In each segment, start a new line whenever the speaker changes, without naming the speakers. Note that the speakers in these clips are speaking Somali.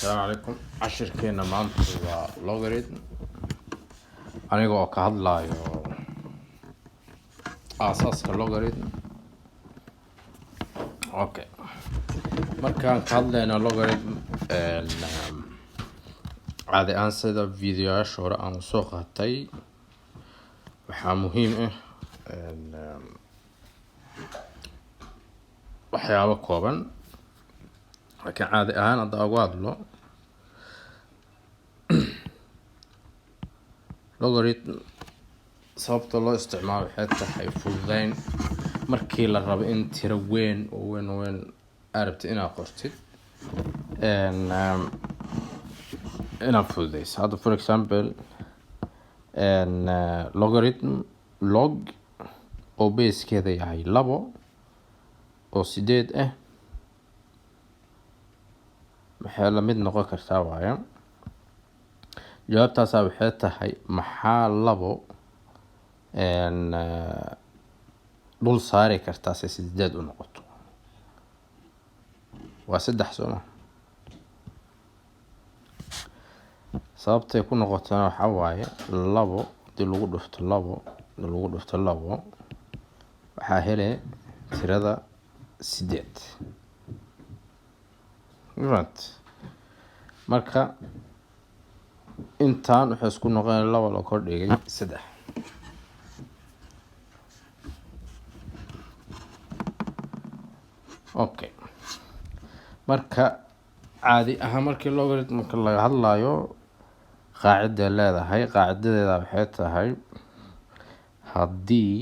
السلام عليكم. cashirkeena maanta waa logarithm aniga oo ka hadlayo aasaaska logarithm. Okay, markaan ka hadlayno logarithm caadi aan sida videoyaasha hore aan soo qaatay waxaa muhiim ah waxyaabo kooban laakiin caadi ahaan hadda ugu hadlo logarithm sababta loo isticmaalo waxay tahay fududeyn markii la rabo in tiro weyn oo weyn arabta inaad qortid inaad fududeyso. Hadda for example logarithm log oo basekeeda yahay 2 oo 8 ah maxay la mid noqon kartaa waaye jawaabtaas waxay tahay maxaa 2 dul saari kartaa si 8 u noqoto waa 3 soma. sababtay ku noqotana waxa waaye 2 dii lagu dhufto 2 waxaa helay tirada 8 right. marka intaan waxa isku noqon 2 la kordhigay 3. okay, marka caadi ahaan markii logarithm laga hadlayo qaacida leedahay qaacidadeeda waxay tahay haddii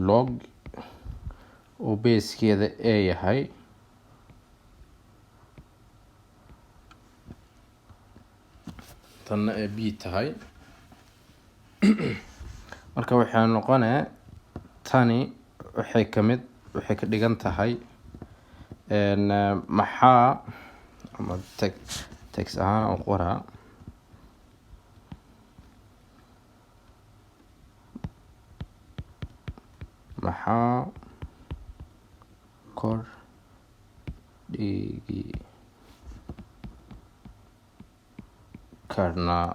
log oo basekeeda a yahay tanna b tahay marka waxay noqonaa tani waxay ka dhigan tahay maxaa ama text ahaan aan qoraa maxaa kor dhigi karnaa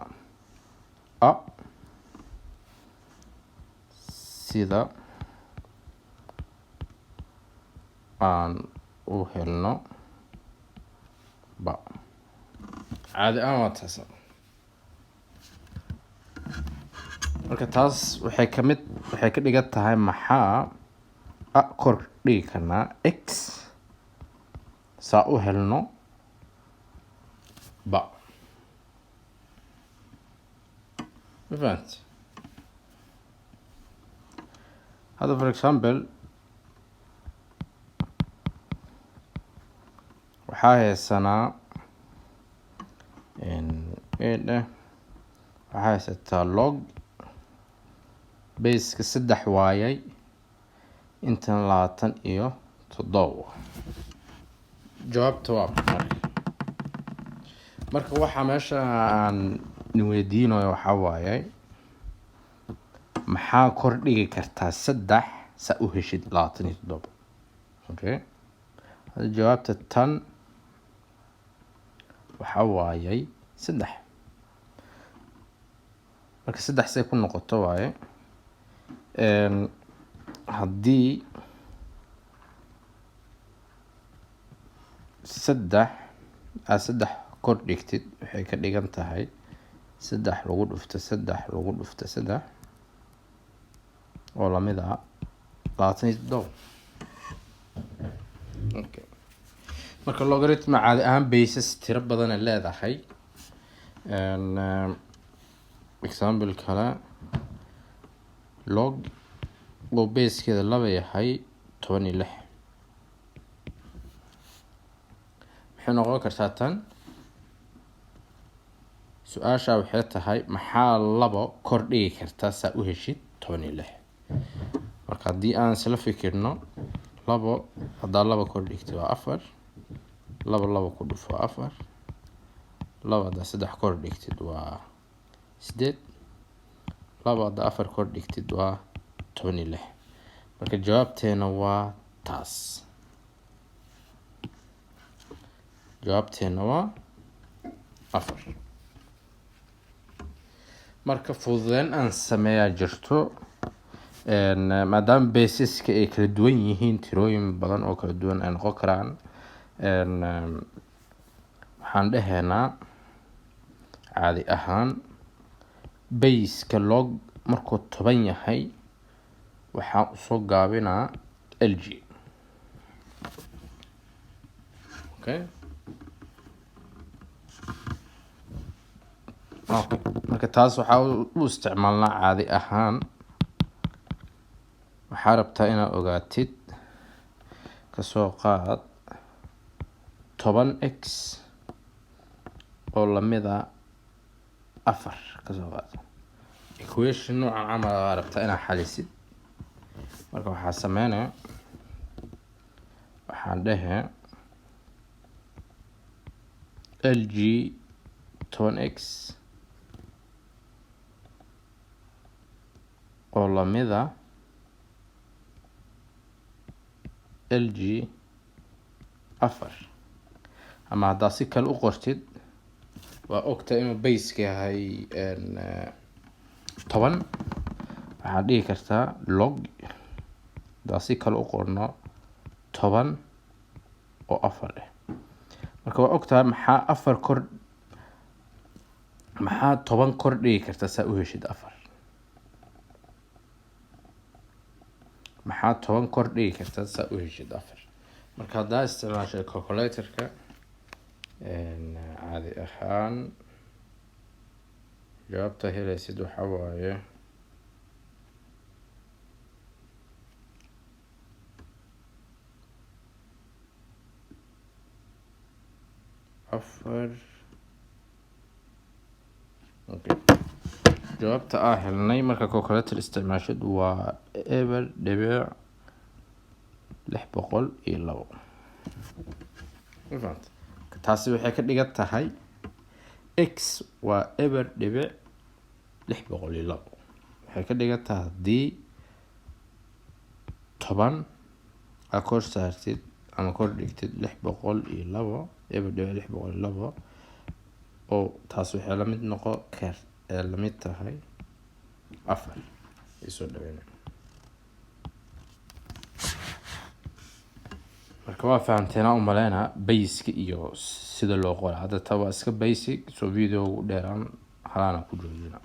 sida aan u helno ba caadi aan waa taas. marka taas waxay ka dhigan tahay maxaa kor dhigi karnaa x saa u helno ba fahant. hadda for example waxaa haysanaa waxaa haysataa log baseka 3 waayay intan 27 jawaabta waa marka waxaa meesha aan weydiinayo waxaa waaye maxaa kor dhigi kartaa 3 saa u heshid 27. okay, hadda jawaabta tan waxaa waayay 3 marka 3 say ku noqoto waaye haddii 3 kor dhigtid waxay ka dhigan tahay 3 lagu dhufto 3 oo lamid ah 27. okay, marka logarithm caadi ahaan bases tiro badan ay leedahay example kale log oo basekeeda 2 yahay 16 maxay noqon kartaa tan su-aasha waxay tahay maxaa 2 kor dhigi kartaa saa u heshid 16. marka haddii aan isla fikirno 2 haddaa 2 kor dhigtay waa 4 2 ku dhufo 4 2 haddaa 3 kor dhigtid waa 8 2 haddaa 4 kor dhigtid waa 16. marka jawaabteena waa taas. jawaabteena waa 4 marka fududeyn aan sameeyaa jirto maadaama basiska ay kala duwan yihiin tirooyin badan oo kala duwan ay noqon karaan waxaan dhahaynaa caadi ahaan baseka log markuu 10 yahay waxaan usoo gaabinaa lg okay marka taas waxaa u isticmaalnaa caadi ahaan waxaa rabtaa inaad ogaatid kasoo qaad 10x oo lamida 4 kasoo qaad equation noocan camal aad rabtaa inaad xalisid marka waxaa sameynaya waxaan dhahe lg 10x oo lamida lg 4 ama haddaa si kale u qortid waa ogtahay inuu baseka yahay 10 waxaad dhihi kartaa log haddaa si kale u qorno 10 oo 4 marka waa ogtahay maxaa 10 kor dhigi karta saa u heshid 4 maxaa 10 kor dhigi karta saa u heshid 4 marka haddaa isticmaashay calculatorka caadi ahaan jawaabta helaysid waxaa waaye afar okay jawaabta aan helnay marka calculator isticmaashid waa eber dhibic 602 fahmt taasi waxay ka dhigan tahay x waa eber dhibic 602 waxay ka dhigan tahay haddii 10 aad kor saartid ama kor dhigtid 602 eber dhibic 602 oo taas waxay la mid noqon kartaa la mid tahay 4 isoo dhaweyn marka waa fahanteena u maleynaa basic iyo sida loo qoro hadda taa waa iska basic soo video ugu dheeraan halana ku joojina